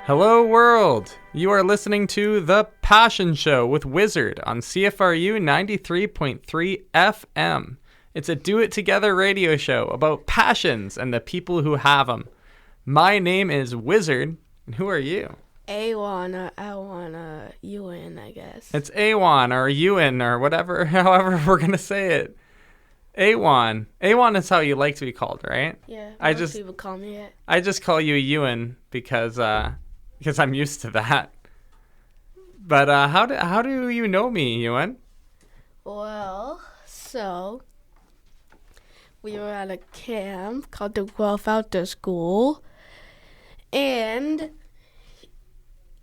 Hello world! You are listening to The Passion Show with Wizard on CFRU 93.3 FM. It's a do-it-together radio show about passions and the people who have them. My name is Wizard, and who are you? EWAN or EWAN, I guess. It's EWAN or EWAN or whatever, however we're going to say it. EWAN. EWAN is how you like to be called, right? Yeah, most people call me it. I just call you EWAN because I'm used to that. But how do you know me, Ewan? Well, so we were at a camp called the Guelph Outdoor School, and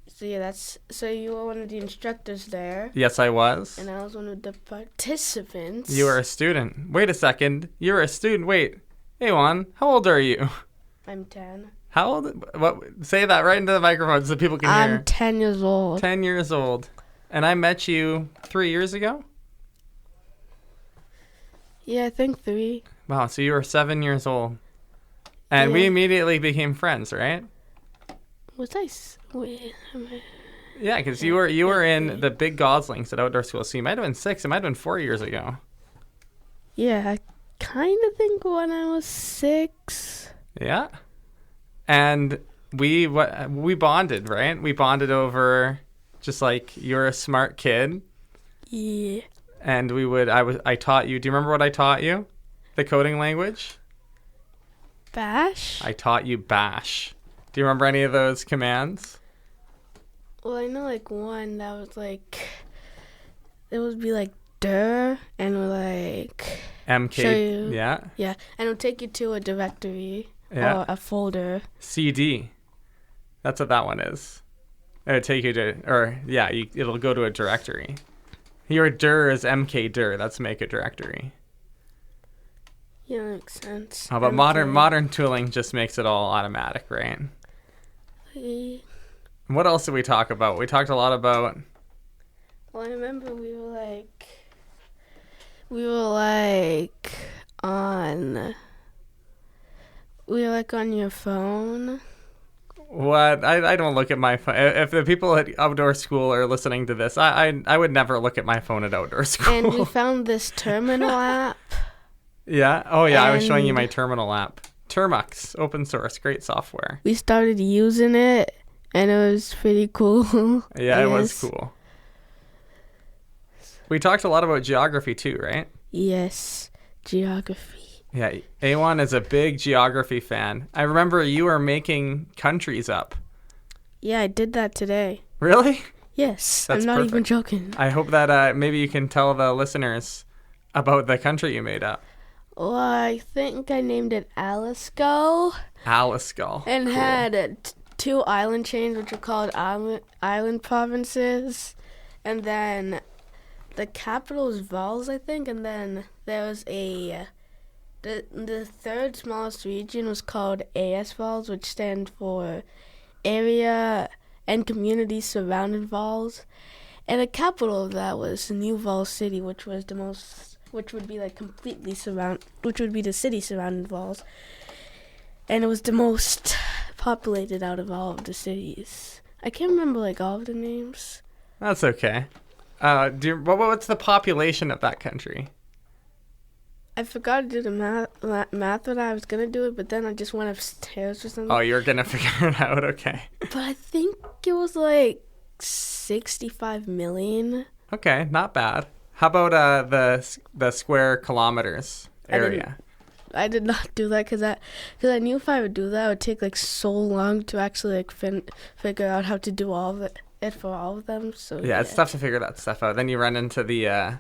so you were one of the instructors there. Yes, I was. And I was one of the participants. You were a student. Wait a second. You were a student. Wait, Ewan, how old are you? I'm 10. How old? What? Say that right into the microphone so people can hear. I'm 10 years old. 10 years old. And I met you 3 years ago? Yeah, I think 3. Wow, so you were 7 years old. And we immediately became friends, right? Wait. Yeah, because you were in the big Goslings at outdoor school. So you might have been 6. It might have been 4 years ago. Yeah, I kind of think when I was 6. Yeah. And we bonded, right? We bonded over just like you're a smart kid. Yeah. And I taught you. Do you remember what I taught you? The coding language? Bash? I taught you Bash. Do you remember any of those commands? Well, I know like one that was like, it would be like dir and like MK. show you. Yeah. Yeah, and it would take you to a directory Yeah. or a folder. CD. That's what that one is. It'll take you to, it'll go to a directory. Your dir is MK dir. That's make a directory. Yeah, that makes sense. Oh, but modern tooling just makes it all automatic, right? What else did we talk about? We talked a lot about... Well, I remember we were on your phone. What? I don't look at my phone. If the people at outdoor school are listening to this, I would never look at my phone at outdoor school. And we found this terminal app. Yeah? Oh, yeah, I was showing you my terminal app. Termux, open source, great software. We started using it, and it was pretty cool. Yeah, it was cool. We talked a lot about geography too, right? Yes, geography. Yeah, A1 is a big geography fan. I remember you were making countries up. Yeah, I did that today. Really? Yes, That's I'm not perfect. even joking. I hope that maybe you can tell the listeners about the country you made up. Well, I think I named it Alisco. Alisco. And Cool. had 2 island chains, which are called island provinces. And then the capital is Vals, I think. And then there was the third smallest region was called AS Vals, which stands for Area and Community Surrounding Vals. And the capital of that was New Vals City, which would be like completely which would be the city surrounding Vals. And it was the most populated out of all of the cities. I can't remember like all of the names. That's okay. What's the population of that country? I forgot to do the math when I was going to do it, but then I just went upstairs or something. Oh, you're going to figure it out, okay. But I think it was like 65 million. Okay, not bad. How about the square kilometers area? I did not do that because I knew if I would do that, it would take like so long to actually like figure out how to do all of it for all of them. So yeah, it's tough to figure that stuff out. Then you run into the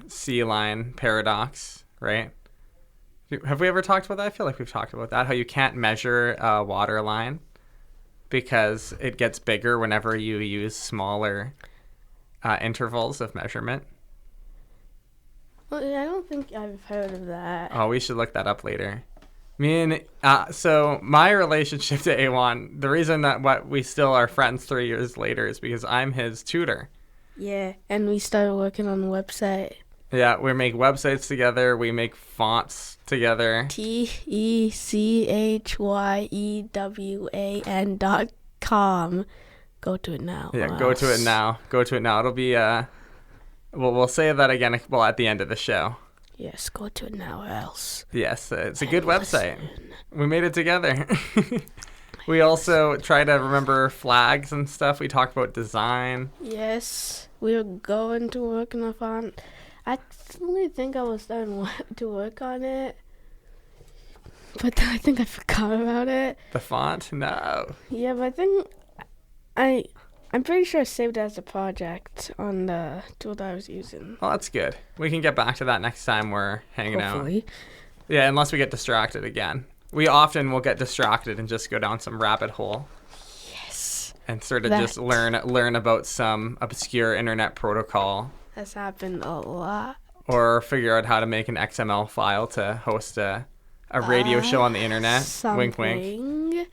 sea line paradox, right? Have we ever talked about that? I feel like we've talked about that. How you can't measure a water line because it gets bigger whenever you use smaller intervals of measurement. Well, I don't think I've heard of that. Oh, we should look that up later. So my relationship to A1, the reason that we still are friends 3 years later is because I'm his tutor. Yeah, and we started working on the website. Yeah, we make websites together. We make fonts together. TECHYEWAN.com. Go to it now. Yeah, go to it now. Go to it now. It'll be we'll say that again. Well, at the end of the show. Yes, go to it now, or else. Yes, it's a good website. We made it together. We also try to remember flags and stuff. We talked about design. Yes, we were going to work on the font. I really think I was starting to work on it, but then I think I forgot about it. The font? No. Yeah, but I think I'm pretty sure I saved it as a project on the tool that I was using. Well, that's good. We can get back to that next time we're hanging Hopefully. out. Yeah, unless we get distracted again. We often will get distracted and just go down some rabbit hole. Yes. And sort of just learn about some obscure internet protocol. That's happened a lot. Or figure out how to make an XML file to host a radio show on the internet. Wink, wink.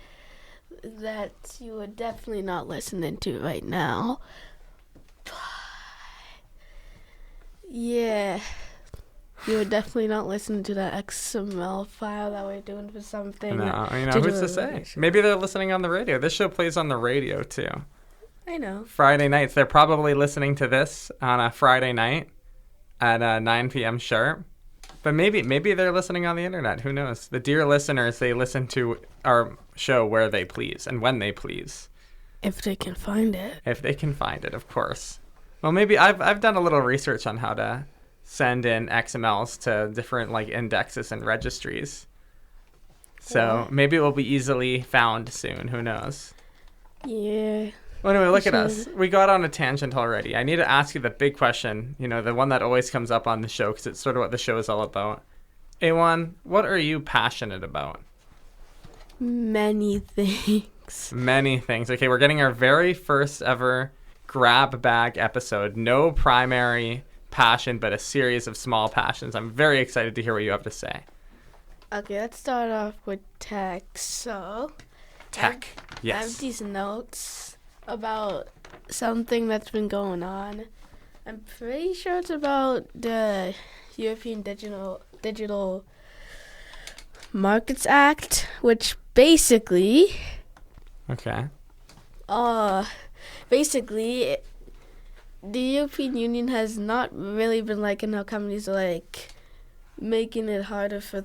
That you are definitely not listening to right now. Yeah. You were definitely not listening to that XML file that we're doing for something. No, who's to say? Maybe they're listening on the radio. This show plays on the radio, too. I know. Friday nights. They're probably listening to this on a Friday night at 9 p.m. sharp. But maybe they're listening on the internet. Who knows? The dear listeners, they listen to our show where they please and when they please. If they can find it. If they can find it, of course. Well, maybe I've done a little research on how to send in XMLs to different indexes and registries. So maybe it will be easily found soon. Who knows? Yeah. Well, anyway, look at us. We got on a tangent already. I need to ask you the big question, the one that always comes up on the show because it's sort of what the show is all about. EWAN, what are you passionate about? Many things. Many things. Okay, we're getting our very first ever grab bag episode. No primary passion, but a series of small passions. I'm very excited to hear what you have to say. Okay, let's start off with tech. So, tech, yes. I have these notes about something that's been going on. I'm pretty sure it's about the European Digital Markets Act, which basically... Okay. Basically... The European Union has not really been liking how companies are making it harder for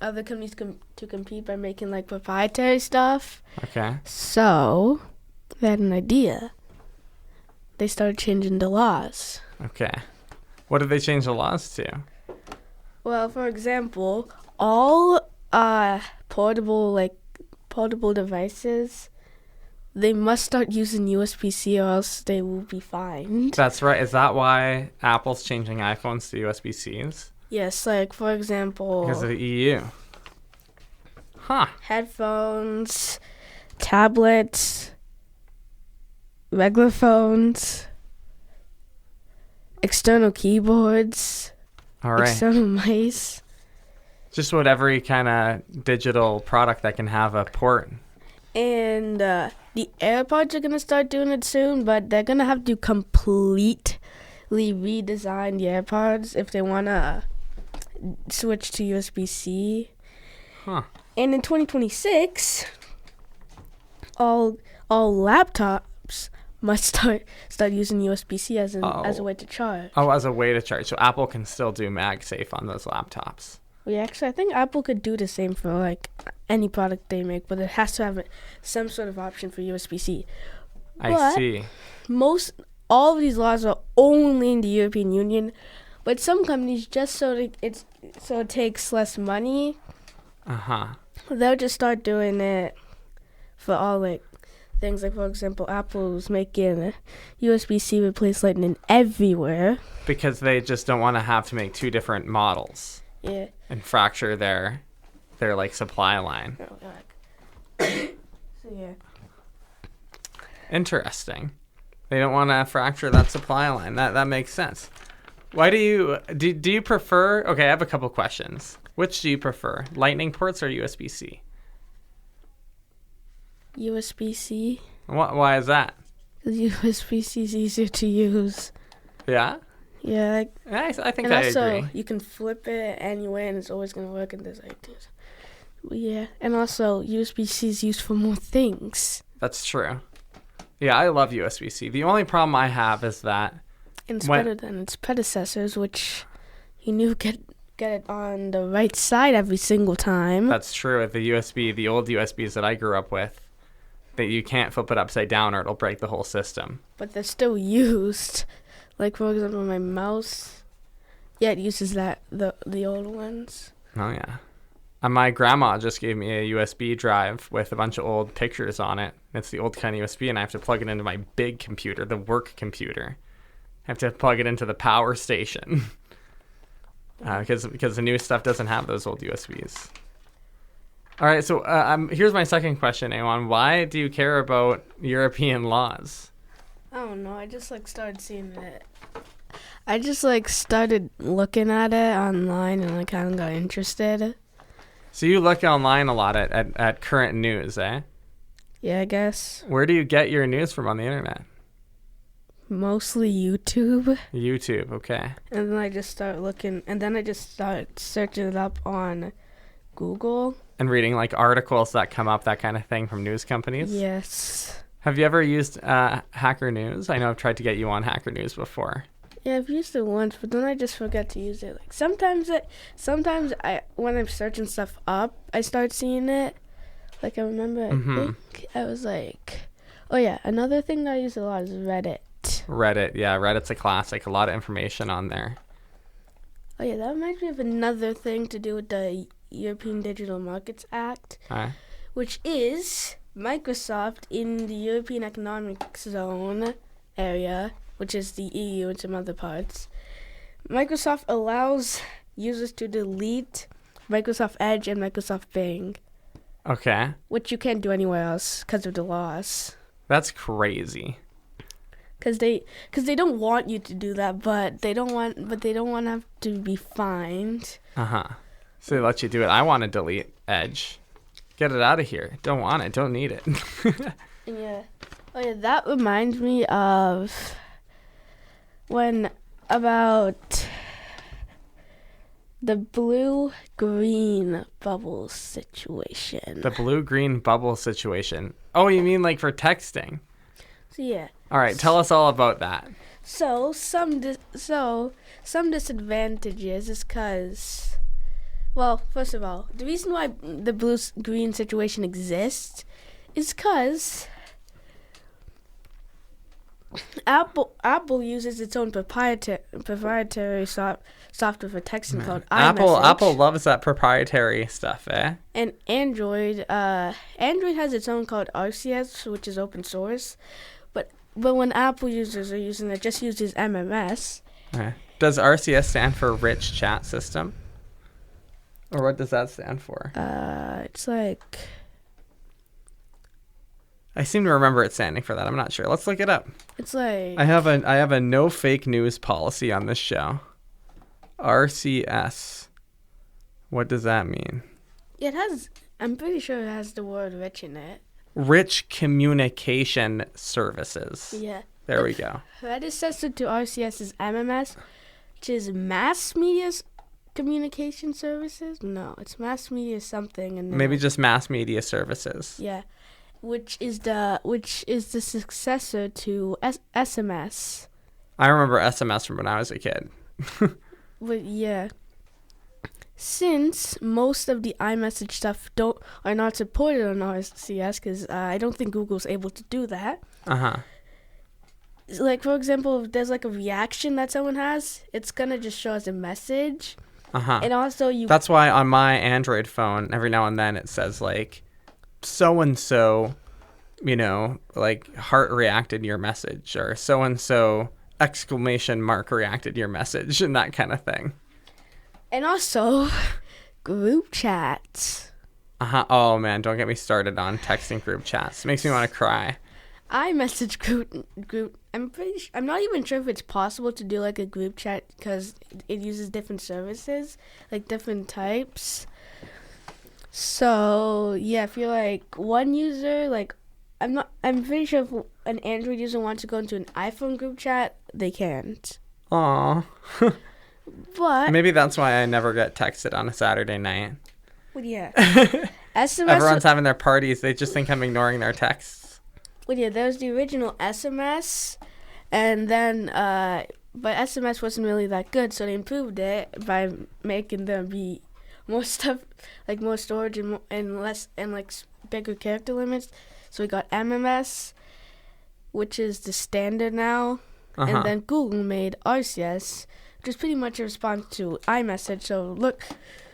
other companies to compete by making proprietary stuff. Okay. So they had an idea. They started changing the laws. Okay. What did they change the laws to? Well, for example, all portable devices, they must start using USB-C or else they will be fined. That's right. Is that why Apple's changing iPhones to USB-Cs? Yes, for example... Because of the EU. Huh. Headphones, tablets, regular phones, external keyboards, all right. External mice. Just what every kind of digital product that can have a port. And the AirPods are going to start doing it soon, but they're going to have to completely redesign the AirPods if they want to switch to USB-C. Huh. And in 2026, all laptops must start using USB-C as a way to charge. Oh, as a way to charge. So Apple can still do MagSafe on those laptops. Well, yeah, actually, I think Apple could do the same for any product they make, but it has to have some sort of option for USB-C. I see. All of these laws are only in the European Union, but some companies, just so it takes less money, they'll just start doing it for all things. For example, Apple's making USB-C replace Lightning everywhere because they just don't want to have to make two different models. Yeah. And fracture their supply line. So yeah. Interesting. They don't want to fracture that supply line. That makes sense. Why do you prefer? Okay, I have a couple questions. Which do you prefer, Lightning ports or USB-C? USB-C. Why is that? Because USB-C is easier to use. Yeah? Yeah, like, I think and I also agree. you can flip it anyway, and it's always gonna work. And there's like, yeah, and also USB-C is used for more things, That's true. Yeah, I love USB-C. The only problem I have is that and it's when better than its predecessors, which you knew get it on the right side every single time. that's true. The old USBs that I grew up with, that you can't flip it upside down or it'll break the whole system. But they're still used. Like, for example, my mouse, yeah, it uses the old ones. Oh yeah. My grandma just gave me a USB drive with a bunch of old pictures on it. It's the old kind of USB, and I have to plug it into my big computer, the work computer. I have to plug it into the power station because the new stuff doesn't have those old USBs. All right, so here's my second question, Awan. Why do you care about European laws? I don't know. I just started seeing it. I just started looking at it online, and I kind of got interested. So you look online a lot at current news, eh? Yeah, I guess. Where do you get your news from on the internet? Mostly YouTube. YouTube, okay. And then I just start looking, and then I just start searching it up on Google. And reading like articles that come up, that kind of thing from news companies? Yes. Have you ever used Hacker News? I know I've tried to get you on Hacker News before. Yeah, I've used it once, but then I just forget to use it. Like sometimes I when I'm searching stuff up, I start seeing it. Like I remember, I think I was like, oh yeah, another thing that I use a lot is Reddit. Reddit, yeah, Reddit's a classic. A lot of information on there. Oh yeah, that reminds me of another thing to do with the European Digital Markets Act, which is Microsoft in the European Economic Zone area, which is the EU and some other parts. Microsoft allows users to delete Microsoft Edge and Microsoft Bing. Okay. Which you can't do anywhere else because of the laws. That's crazy. Because they don't want you to do that, but they don't want to have to be fined. So they let you do it. I want to delete Edge. Get it out of here. Don't want it. Don't need it. Yeah. Oh yeah, that reminds me of about the blue-green bubble situation. The blue-green bubble situation. Oh, you mean like for texting? So yeah. All right, tell us all about that. So some disadvantages is because, well, first of all, the reason why the blue-green situation exists is because Apple uses its own proprietary software for texting called iMessage. Apple loves that proprietary stuff, eh? And Android has its own called RCS, which is open source. But when Apple users are using it, just uses MMS. Okay. Does RCS stand for Rich Chat System? Or what does that stand for? It's like, I seem to remember it standing for that. I'm not sure. Let's look it up. It's like, I have a no fake news policy on this show. RCS. What does that mean? it has. I'm pretty sure it has the word "rich" in it. Rich Communication Services. Yeah. There we go. Predecessor to RCS is MMS, which is Mass Media Communication Services. No, it's Mass Media something, and then Maybe just Mass Media Services. yeah, which is the successor to SMS. I remember SMS from when I was a kid. But yeah, since most of the iMessage stuff are not supported on RCS, because I don't think Google's able to do that. Like, for example, if there's like a reaction that someone has, it's gonna just show as a message. And also That's why on my Android phone, every now and then it says like, so and so, like heart reacted your message, or so and so exclamation mark reacted your message, and that kind of thing. And also group chats. Oh man, don't get me started on texting group chats. It makes me want to cry. iMessage group. I'm not even sure if it's possible to do like a group chat because it uses different services, like different types. So yeah, if you're like one user, like I'm pretty sure if an Android user wants to go into an iPhone group chat, they can't. Aw. But Maybe that's why I never get texted on a Saturday night. well, yeah, SMS. Everyone's having their parties. They just think I'm ignoring their texts. Well, yeah, there's the original SMS, and then but SMS wasn't really that good, so they improved it by making them be more stuff, like more storage and less and like bigger character limits. So we got MMS, which is the standard now, and then Google made RCS, which is pretty much a response to iMessage.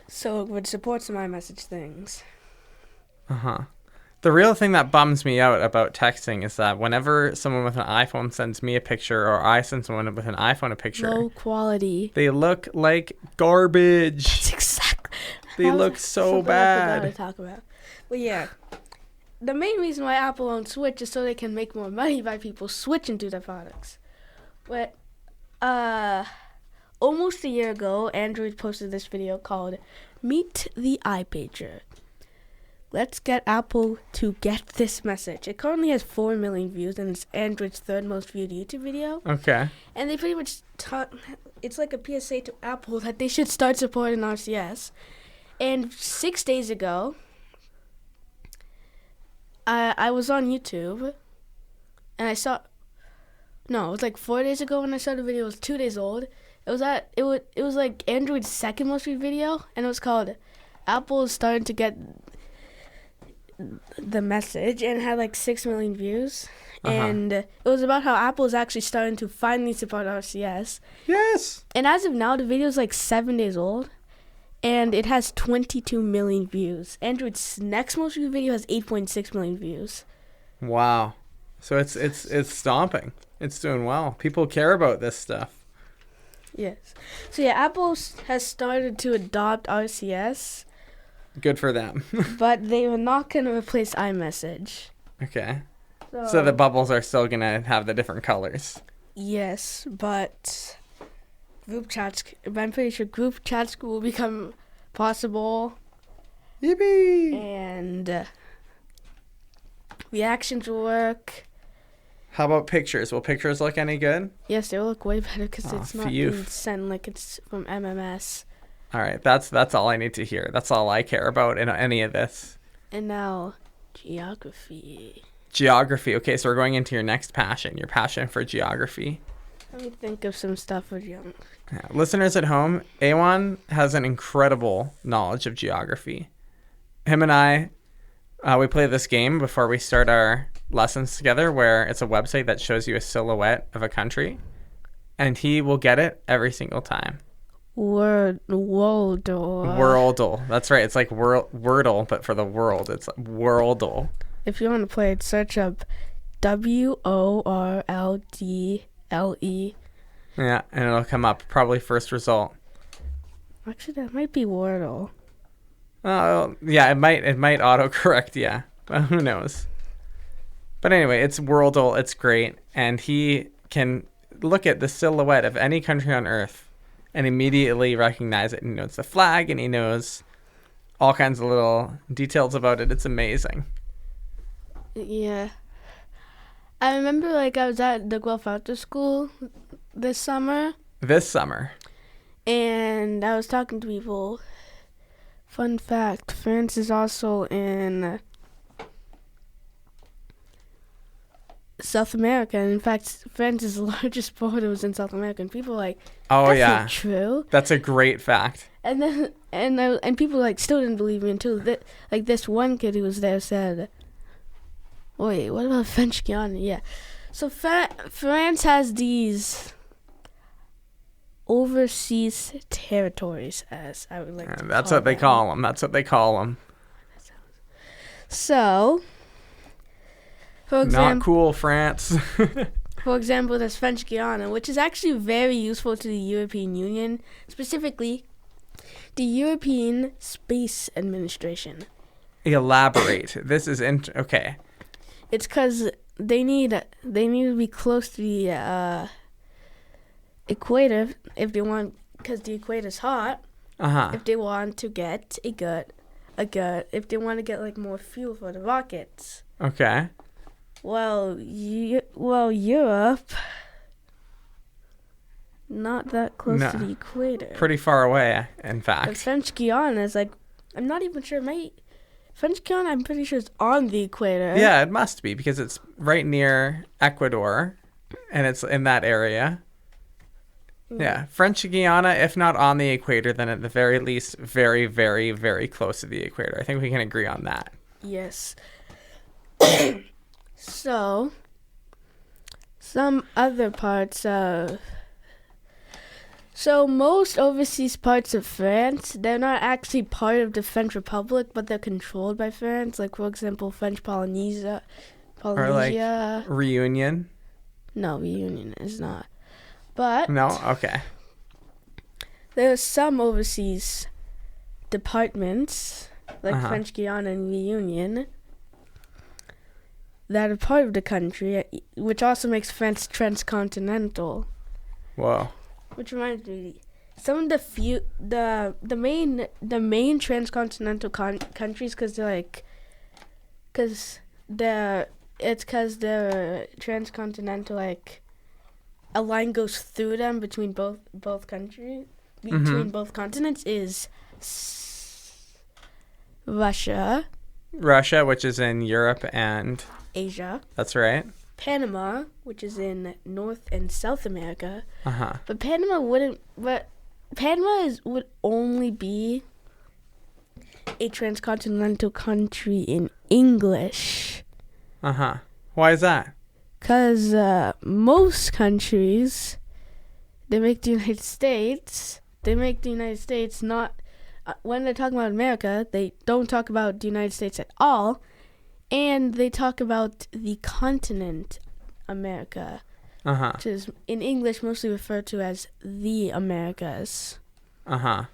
So it would support some iMessage things. The real thing that bums me out about texting is that whenever someone with an iPhone sends me a picture, or I send someone with an iPhone a picture, Low quality. they look like garbage. That's exactly. They look so bad. I talk about. Well, yeah. The main reason why Apple owns Switch is so they can make more money by people switching to their products. But almost a year ago, Android posted this video called "Meet the iPager." Let's get Apple to get this message. It currently has 4 million views, and it's Android's third most viewed YouTube video. Okay. And they pretty much it's like a PSA to Apple that they should start supporting RCS. And 6 days ago, I was on YouTube, and it was like 4 days ago when I saw the video. It was 2 days old. It was like Android's second most viewed video, and it was called "Apple is starting to get the message," and it had like 6 million views. And it was about how Apple is actually starting to finally support RCS. Yes. And as of now, the video is like 7 days old, and it has 22 million views. Android's next most viewed video has 8.6 million views. Wow. So it's stomping. It's doing well. People care about this stuff. Yes. So yeah, Apple has started to adopt RCS. Good for them. But they were not going to replace iMessage. Okay. So the bubbles are still going to have the different colors. Yes, but I'm pretty sure group chats will become possible. Yippee! And reactions will work. How about pictures? Will pictures look any good? Yes, they will look way better because it's not phew. being sent like it's from MMS. All right, that's all I need to hear. That's all I care about in any of this. And now, geography. Geography. Okay, so we're going into your next passion. Your passion for geography. Let me think of some stuff for geography. Yeah. Listeners at home, EWAN has an incredible knowledge of geography. Him and I, we play this game before we start our lessons together, where it's a website that shows you a silhouette of a country, and he will get it every single time. Wordle. Worldle. That's right. It's like Wordle, but for the world. It's Worldle. If you want to play it, search up WORLDLE. Yeah, and it'll come up. Probably first result. Actually, that might be Wordle. Oh, yeah, it might autocorrect, yeah. But who knows? But anyway, it's Worldle. It's great. And he can look at the silhouette of any country on Earth and immediately recognize it. And he knows the flag, and he knows all kinds of little details about it. It's amazing. Yeah. I remember, I was at the Guelph Outdoor School this summer. And I was talking to people. Fun fact, France is also in South America. And in fact, France's largest border was in South America. And people were like, oh, that's yeah. not true. That's a great fact. And then, and people still didn't believe me until this one kid who was there said, wait, what about French Guiana? Yeah. So France has these overseas territories, as I would like to call them. That's what they call them. So, for example, not cool, France. For example, there's French Guiana, which is actually very useful to the European Union, specifically the European Space Administration. Elaborate. This is okay. It's because they need to be close to the equator if they want, because the equator's hot. If they want to get if they want to get more fuel for the rockets. Okay. Well, Europe not that close No. to the equator. Pretty far away, in But fact. French Guiana is like, I'm not even sure. French Guiana, I'm pretty sure, is on the equator. Yeah, it must be because it's right near Ecuador, and it's in that area. Yeah, French Guiana, if not on the equator, then at the very least, very, very, very close to the equator. I think we can agree on that. Yes. So, some other parts of... So, most overseas parts of France, they're not actually part of the French Republic, but they're controlled by France. Like, for example, French Polynesia. Or like Reunion. No, Reunion is not. But No? Okay. there are some overseas departments, like Uh-huh. French Guiana and Reunion, that are part of the country, which also makes France transcontinental. Whoa. Which reminds me, some of the main transcontinental countries, because they're transcontinental, like a line goes through them between both countries, between both continents, is Russia, Which is in Europe and... Asia, That's right. Panama, which is in North and South America. Uh-huh. But Panama would only be a transcontinental country in English. Uh-huh. Why is that? Because most countries, they make the United States not... when they're talking about America, they don't talk about the United States at all. And they talk about the continent America, Uh-huh. which is in English mostly referred to as the Americas. Uh-huh.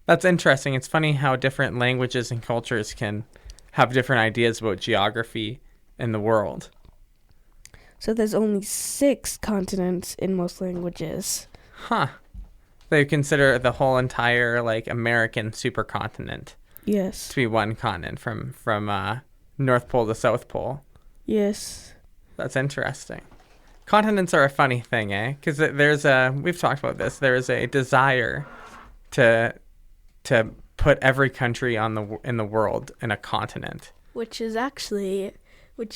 That's interesting. It's funny how different languages and cultures can have different ideas about geography in the world. So there's only 6 continents in most languages. Huh. They consider the whole entire, like, American supercontinent Yes. to be one continent from North Pole to South Pole. Yes. That's interesting. Continents are a funny thing, eh? Because we've talked about this, there is a desire to put every country in the world in a continent. Which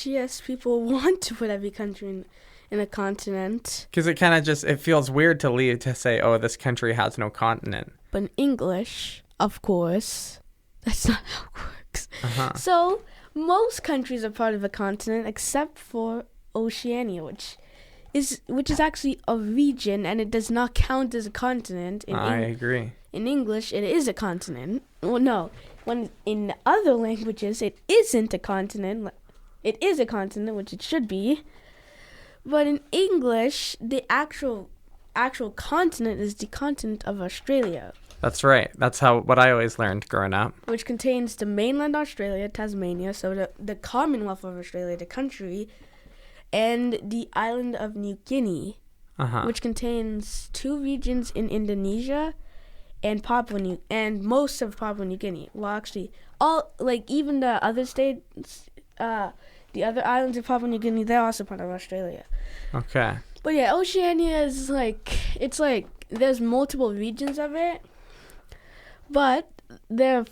yes, people want to put every country in a continent. Because it kind of it feels weird to say, oh, this country has no continent. But in English, of course, that's not how it works. Uh-huh. So, most countries are part of a continent except for Oceania, which is actually a region, and it does not count as a continent. I agree. In English, it is a continent. Well, no. When in other languages, it isn't a continent. It is a continent, which it should be. But in English, the actual continent is the continent of Australia. That's right. That's what I always learned growing up. Which contains the mainland Australia, Tasmania, so the Commonwealth of Australia, the country, and the island of New Guinea, Uh-huh. which contains 2 regions in Indonesia and most of Papua New Guinea. Well, actually, even the other states, the other islands of Papua New Guinea, they're also part of Australia. Okay. But yeah, Oceania is there's multiple regions of it, but there are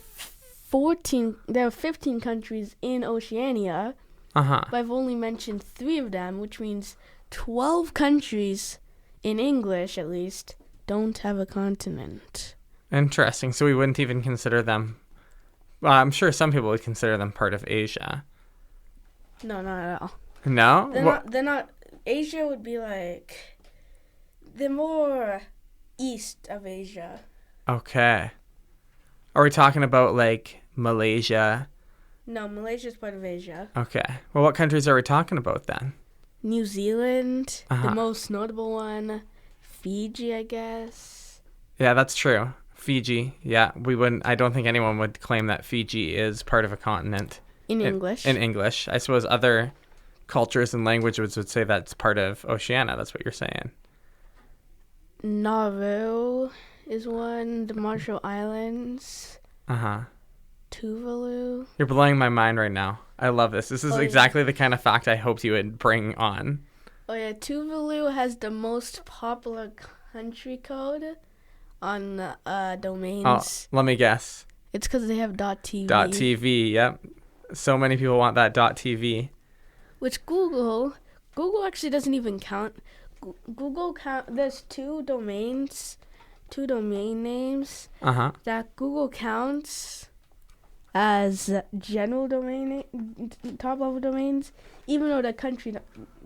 15 countries in Oceania, Uh-huh. but I've only mentioned 3 of them, which means 12 countries, in English at least, don't have a continent. Interesting. So we wouldn't even consider them... Well, I'm sure some people would consider them part of Asia. No, not at all. No? They're not. Asia would be they're more east of Asia. Okay. Are we talking about, like, Malaysia? No, Malaysia's part of Asia. Okay. Well, what countries are we talking about then? New Zealand, Uh-huh. the most notable one. Fiji, I guess. Yeah, that's true. Fiji. Yeah, I don't think anyone would claim that Fiji is part of a continent. In English. In English. I suppose other cultures and languages would say that's part of Oceania. That's what you're saying. Nauru is one. The Marshall Islands. Uh-huh. Tuvalu. You're blowing my mind right now. I love this. This is exactly the kind of fact I hoped you would bring on. Oh yeah, Tuvalu has the most popular country code on Oh, domains. let me guess. It's because they have .tv. .tv, yep. So many people want that .tv. Which Google actually doesn't even count. Google there's two domain names Uh-huh. that Google counts as general top level domains, even though they're country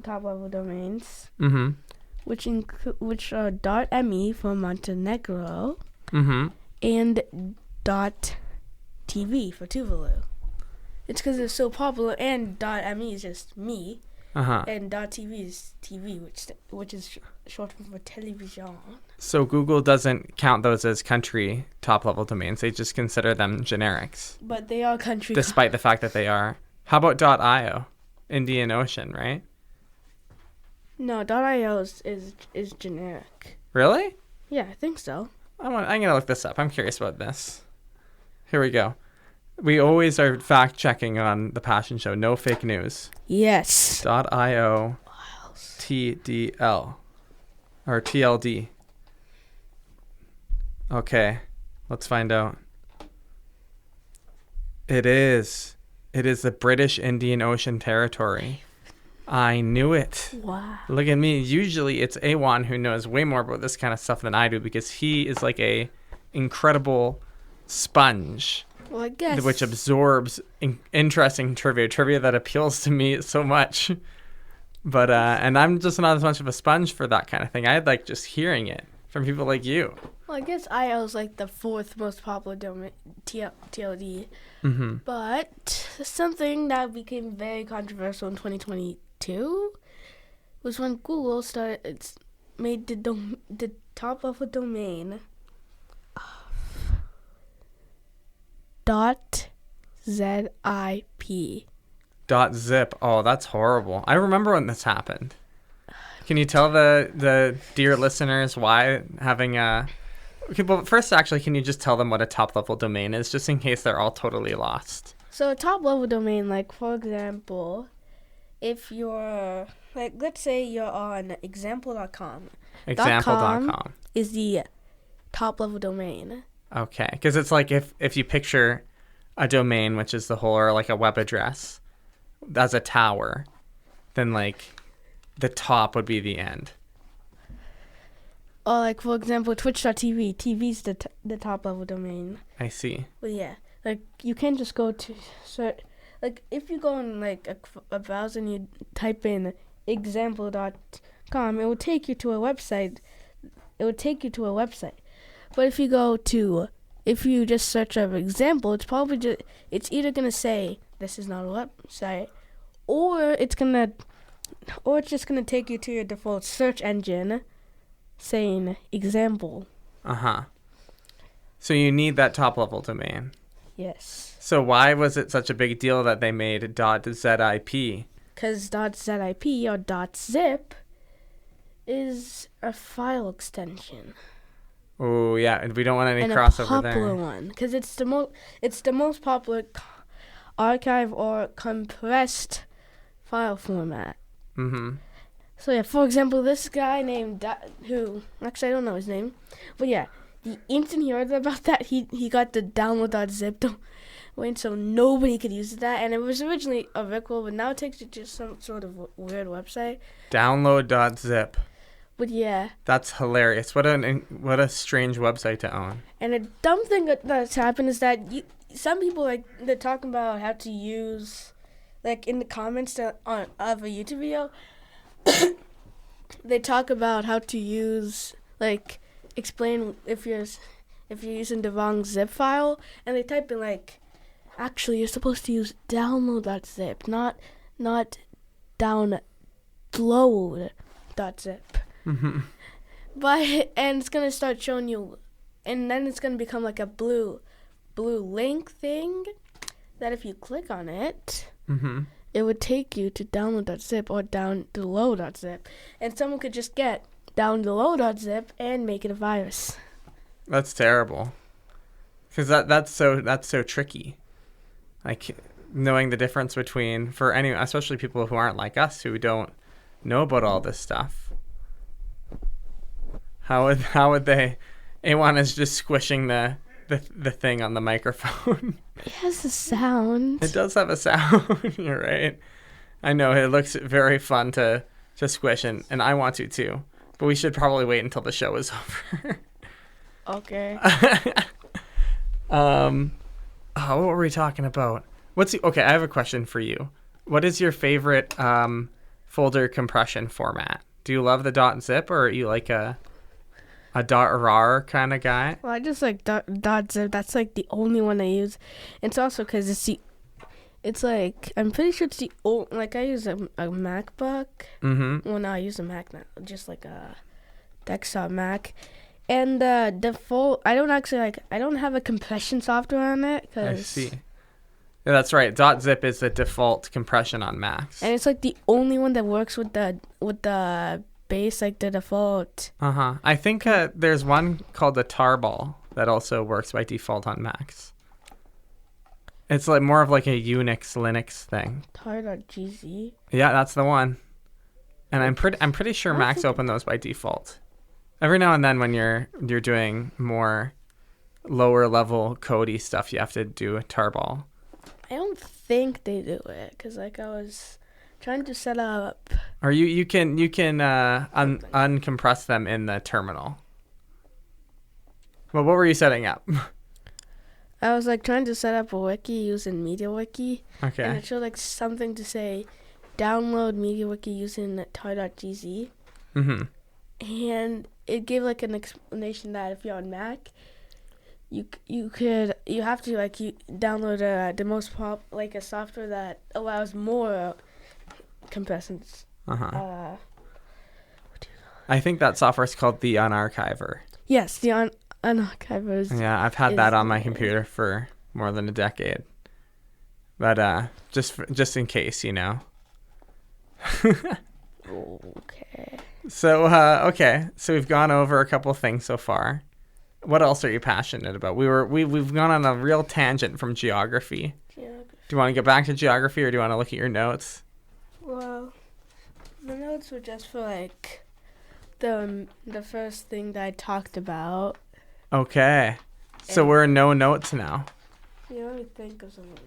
top level domains, Mm-hmm. which are .me for Montenegro Mm-hmm. and .tv for Tuvalu. It's because it's so popular, and .me is just me, Uh-huh. and .tv is TV, which is short for television. So Google doesn't count those as country top-level domains. They just consider them generics, But they are country. despite the fact that they are. How about .io? Indian Ocean, right? No, .io is generic. Really? Yeah, I think so. I'm going to look this up. I'm curious about this. Here we go. We always are fact-checking on The Passion Show. No fake news. Yes. .io TDL. Or TLD. Okay. Let's find out. It is. It is the British Indian Ocean Territory. I knew it. Wow. Look at me. Usually it's EWAN who knows way more about this kind of stuff than I do, because he is like a incredible sponge, Well, I guess. which absorbs interesting trivia that appeals to me so much. But and I'm just not as much of a sponge for that kind of thing. I like just hearing it from people like you. Well, I guess IO is like the fourth most popular domain, TLD. Mm-hmm. But something that became very controversial in 2022 was when Google made the top level domain .zip. .zip. Oh, that's horrible. I remember when this happened. Can you tell the dear listeners why having a... Okay, well, first, actually, can you just tell them what a top-level domain is, just in case they're all totally lost? So a top level domain, like for example, if you're let's say you're on example.com. Example.com. Is the top level domain. Okay, because it's like if you picture a domain, which is the whole, or like a web address, as a tower, then like the top would be the end. Or like for example, twitch.tv. TV's the top level domain. I see. Well, yeah, like you can't just go to search. Like if you go in like a browser and you type in example.com, it will take you to a website. But if you just search up example, it's either gonna say this is not a website, or it's just gonna take you to your default search engine, saying example. Uh-huh. So you need that top-level domain. Yes. So why was it such a big deal that they made .zip? Because .zip or .zip is a file extension. Oh yeah, and we don't want any And crossover a popular there. one, because it's the most popular archive or compressed file format. Mm-hmm. So yeah, for example, this guy named who actually I don't know his name, but yeah, the instant he heard about that, he got the download.zip domain, so nobody could use that, and it was originally a Rickle, but now it takes you to some sort of weird website. Download.zip. But yeah, That's hilarious. What a strange website to own. and a dumb thing that's happened is that some people they're talking about how to use, like in the comments of a YouTube video. They talk about how to use, like, explain if you're using the wrong zip file, and they type in like, actually you're supposed to use download.zip, not download.zip. Mm-hmm. And it's gonna start showing you, and then it's gonna become like a blue link thing that if you click on it, Mm-hmm. it would take you to download.zip or down-below.zip, and someone could just get down-below.zip and make it a virus. That's terrible. Because that's so tricky. Like knowing the difference between, for any, especially people who aren't like us, who don't know about all this stuff? How would they? EWAN is just squishing the thing on the microphone. It has a sound. It does have a sound. You're right. I know it looks very fun to squish, and I want to too. But we should probably wait until the show is over. Okay. What were we talking about? Okay, I have a question for you. What is your favorite folder compression format? Do you love the .zip, or are you like a .rar kind of guy? Well, I just like .zip. That's like the only one I use. It's also because it's like, I'm pretty sure it's the old, like I use a MacBook. Mm-hmm. Well, no, I use a Mac now, just like a desktop Mac. And default, I don't have a compression software on it. I see. Yeah, that's right. .zip is the default compression on Macs. And it's like the only one that works with the base, like the default. I think there's one called the Tarball that also works by default on Macs. It's like more of like a Unix Linux thing. tar.gz. Yeah, that's the one. And I'm pretty sure Macs open those by default. Every now and then when you're doing more lower level codey stuff, you have to do a Tarball. I don't think they do it because like I was trying to set up. Or you can uncompress them in the terminal. Well, what were you setting up? I was like trying to set up a wiki using MediaWiki. Okay. And it showed like something to say, download MediaWiki using tar.gz. Mm-hmm. And it gave like an explanation that if you're on Mac, you have to like you download the most like a software that allows more compressions. I think that software is called the Unarchiver. Yes, the Unarchiver. Yeah, I've had that on my computer for more than a decade. But just in case, you know. Okay. So so we've gone over a couple of things so far. What else are you passionate about? We've gone on a real tangent from geography. Do you want to get back to geography, or do you want to look at your notes? Well, the notes were just for like the first thing that I talked about. Okay. So we're in no notes now. Yeah, let me think of something.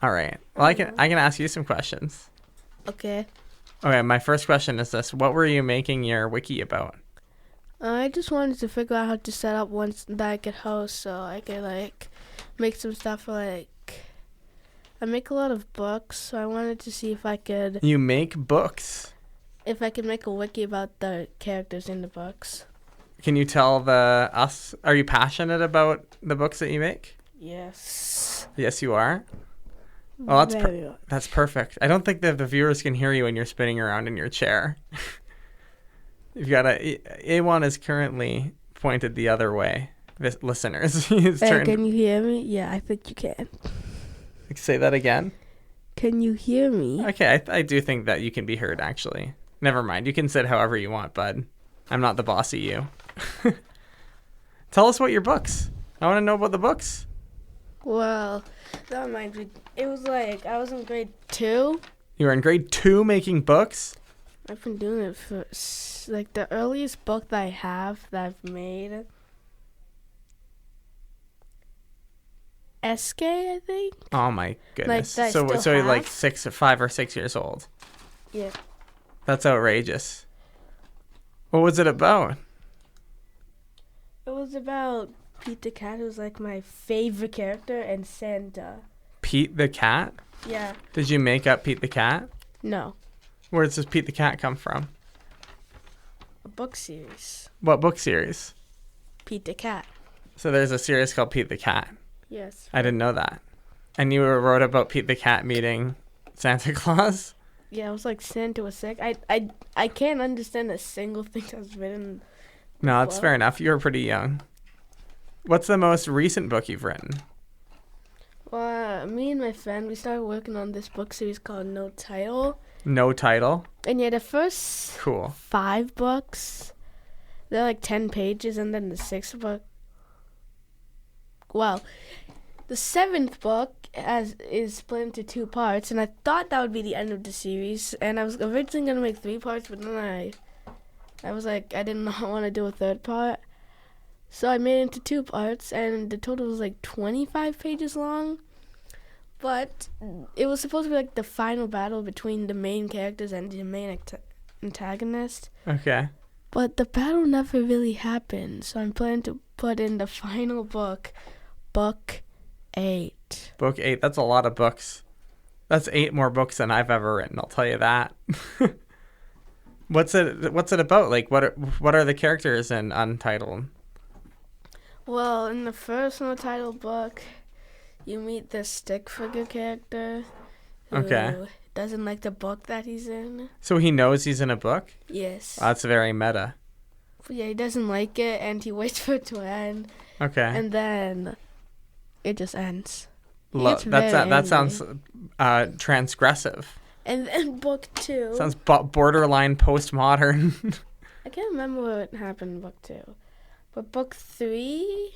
All right. Well, I can ask you some questions. Okay. Okay, my first question is this. What were you making your wiki about? I just wanted to figure out how to set up one that I could host so I could like make some stuff like I make a lot of books, so I wanted to see if I could You make books? If I could make a wiki about the characters in the books. Can you tell us, are you passionate about the books that you make? Yes. Yes, you are? Well, that's perfect. I don't think that the viewers can hear you when you're spinning around in your chair. You've got EWAN is currently pointed the other way. Listeners, can you hear me? Yeah, I think you can. Say that again. Can you hear me? Okay, I do think that you can be heard. Actually, never mind. You can sit however you want, bud. I'm not the boss of you. Tell us about your books. I want to know about the books. Well, that reminds me. It was like I was in grade 2. You were in grade 2 making books? I've been doing it for like the earliest book that I have that I've made. SK, I think. Oh my goodness! Like, so you're like 5 or 6 years old. Yeah. That's outrageous. What was it about? It was about Pete the Cat, who's like my favorite character, and Santa. Pete the Cat? Yeah. Did you make up Pete the Cat? No. Where does Pete the Cat come from? A book series. What book series? Pete the Cat. So there's a series called Pete the Cat. Yes. I didn't know that. And you wrote about Pete the Cat meeting Santa Claus? Yeah, it was like Santa was sick. I can't understand a single thing that's written. No, that's fair enough. You were pretty young. What's the most recent book you've written? Well, me and my friend, we started working on this book series called No Title. No Title? And yeah, the first 5 books, they're like 10 pages, and then the 6th book, well, The seventh book is split into 2 parts, and I thought that would be the end of the series. And I was originally gonna make 3 parts, but then I was like, I did not want to do a third part, so I made it into 2 parts, and the total was like 25 pages long. But it was supposed to be like the final battle between the main characters and the main antagonist. Okay. But the battle never really happened, so I'm planning to put in the final book, Book 8. Book 8. That's a lot of books. That's 8 more books than I've ever written. I'll tell you that. What's it about? Like, what are the characters in Untitled? Well, in the first Untitled book, you meet the stick figure character who doesn't like the book that he's in. So he knows he's in a book? Yes. That's very meta. But yeah, he doesn't like it, and he waits for it to end. Okay. And then it just ends. That sounds transgressive. And then book 2. Sounds borderline postmodern. I can't remember what happened in book 2. But book 3...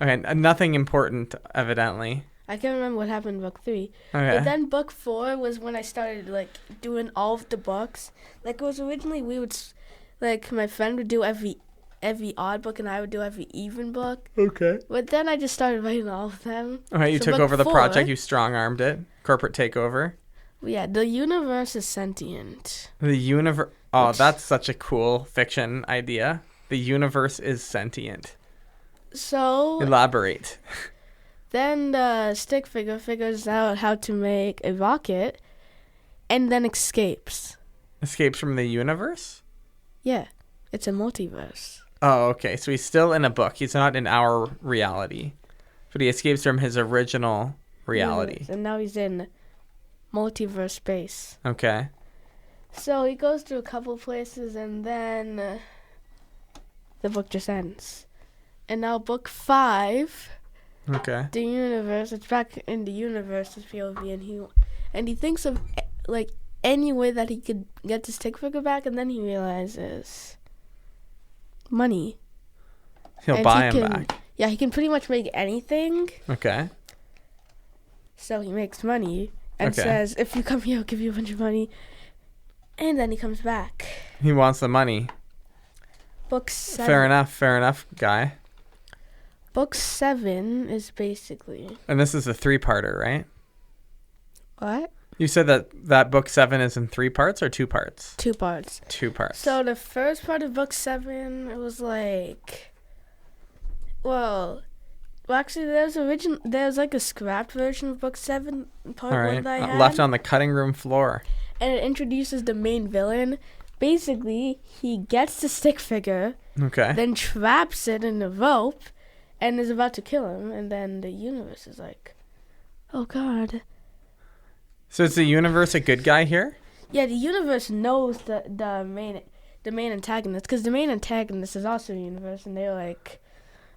Okay, nothing important, evidently. I can't remember what happened in book 3. Okay. But then book 4 was when I started, like, doing all of the books. Like, it was originally, like, my friend would do every odd book, and I would do every even book. Okay. But then I just started writing all of them. Okay, you So took book over the 4, project. You strong-armed it. Corporate takeover. Yeah, the universe is sentient. The universe... Oh, that's such a cool fiction idea. The universe is sentient. So... Elaborate. Then the stick figure figures out how to make a rocket and then escapes. Escapes from the universe? Yeah, it's a multiverse. Oh, okay. So he's still in a book. He's not in our reality. But he escapes from his original reality. Universe, and now he's in multiverse space. Okay. So he goes to a couple places, and then the book just ends. And now book 5... Okay. The universe, it's back in the universe's POV, and he thinks of like any way that he could get the stick figure back, and then he realizes money. He'll buy him back. Yeah, he can pretty much make anything. Okay. So he makes money and says, "If you come here, I'll give you a bunch of money." And then he comes back. He wants the money. Book 7. Fair enough, guy. Book 7 is basically... And this is a 3-parter, right? What? You said that book 7 is in 3 parts or 2 parts? 2 parts. 2 parts. So the first part of book 7, it was like... Well, actually, there's like a scrapped version of book 7, part 1 that I had. Left on the cutting room floor. And it introduces the main villain. Basically, he gets the stick figure, then traps it in the rope, and is about to kill him, and then the universe is like, oh god. So is the universe a good guy here? Yeah, the universe knows the main antagonist, because the main antagonist is also the universe, and they're like,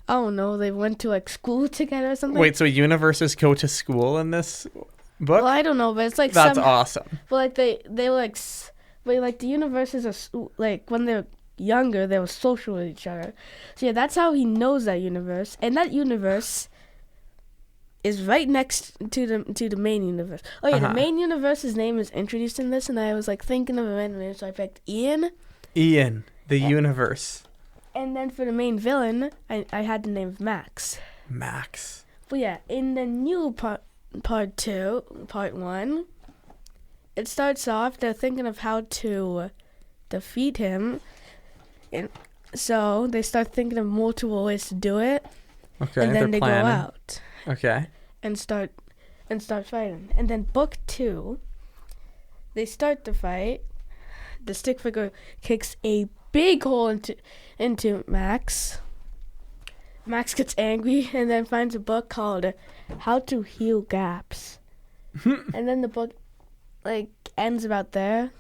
oh no, they went to like school together or something. Wait, so universes go to school in this book? Well, I don't know, but it's like that's awesome. But like they like, but like the universes are like when they're younger, they were social with each other. So yeah, that's how he knows that universe, and that universe is right next to the main universe. Oh yeah, the main universe's name is introduced in this, and I was like thinking of a random name, so I picked Ian. Ian, the universe. And then for the main villain, I had the name of Max. Max. But yeah, in the new part 1, it starts off, they're thinking of how to defeat him. And so they start thinking of multiple ways to do it. Okay, and then they planning. go out. Okay. And start fighting. And then book 2, they start the fight. The stick figure kicks a big hole into Max. Max gets angry and then finds a book called How to Heal Gaps. And then the book like ends about there.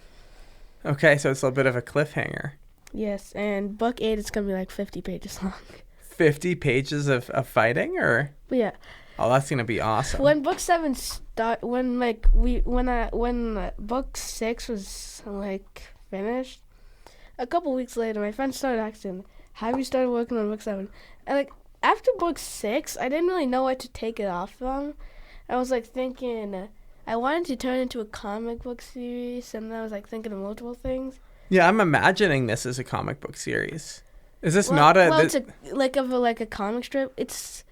Okay, so it's a bit of a cliffhanger. Yes, and book 8 is gonna be like 50 pages long. 50 pages of fighting, or? But yeah. Oh, that's gonna be awesome. When book 7 when book 6 was like finished, a couple weeks later, my friend started asking, "Have you started working on book 7?" And like after book 6, I didn't really know what to take it off from. I was like thinking I wanted to turn it into a comic book series, and then I was like thinking of multiple things. Yeah, I'm imagining this as a comic book series. Is this Well, not a? well, it's a comic strip. It's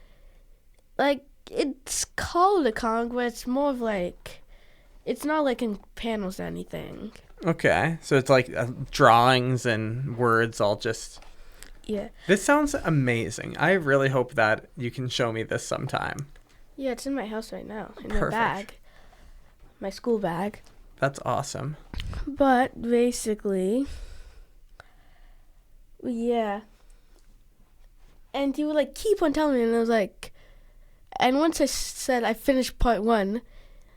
like it's called a comic, but it's more of like it's not like in panels or anything. Okay, so it's like drawings and words all just. Yeah. This sounds amazing. I really hope that you can show me this sometime. Yeah, it's in my house right now in Perfect. my bag, my school bag. That's awesome. But basically, yeah. And he would like keep on telling me, and I was like, and once I said I finished part 1,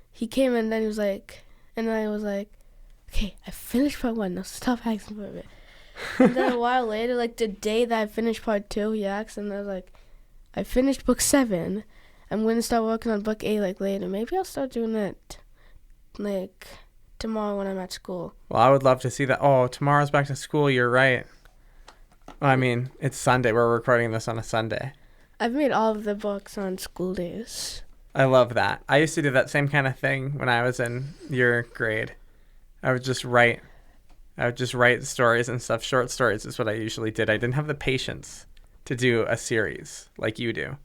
he came and then he was like, and I was like, okay, I finished part 1. Now stop asking for it. And then a while later, like the day that I finished part 2, he asked, and I was like, I finished book 7. I'm going to start working on book 8 like later. Maybe I'll start doing it like tomorrow when I'm at school. Well, I would love to see that. Oh, tomorrow's back to school. You're right. Well, I mean, it's Sunday. We're recording this on a Sunday. I've made all of the books on school days. I love that. I used to do that same kind of thing when I was in your grade. I would just write stories and stuff. Short stories is what I usually did. I didn't have the patience to do a series like you do.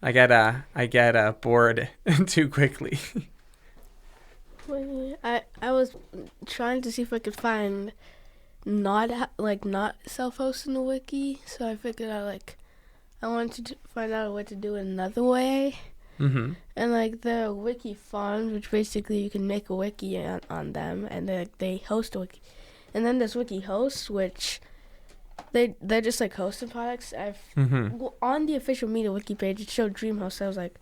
I get bored too quickly. I was trying to see if I could find not self-hosting the wiki, so I figured out I wanted to find out what to do another way. Mm-hmm. And like there are wiki farms, which basically you can make a wiki on them, and they host a wiki. And then there's wiki hosts, which they're just like hosting products. On the official media wiki page, it showed DreamHost. I was like,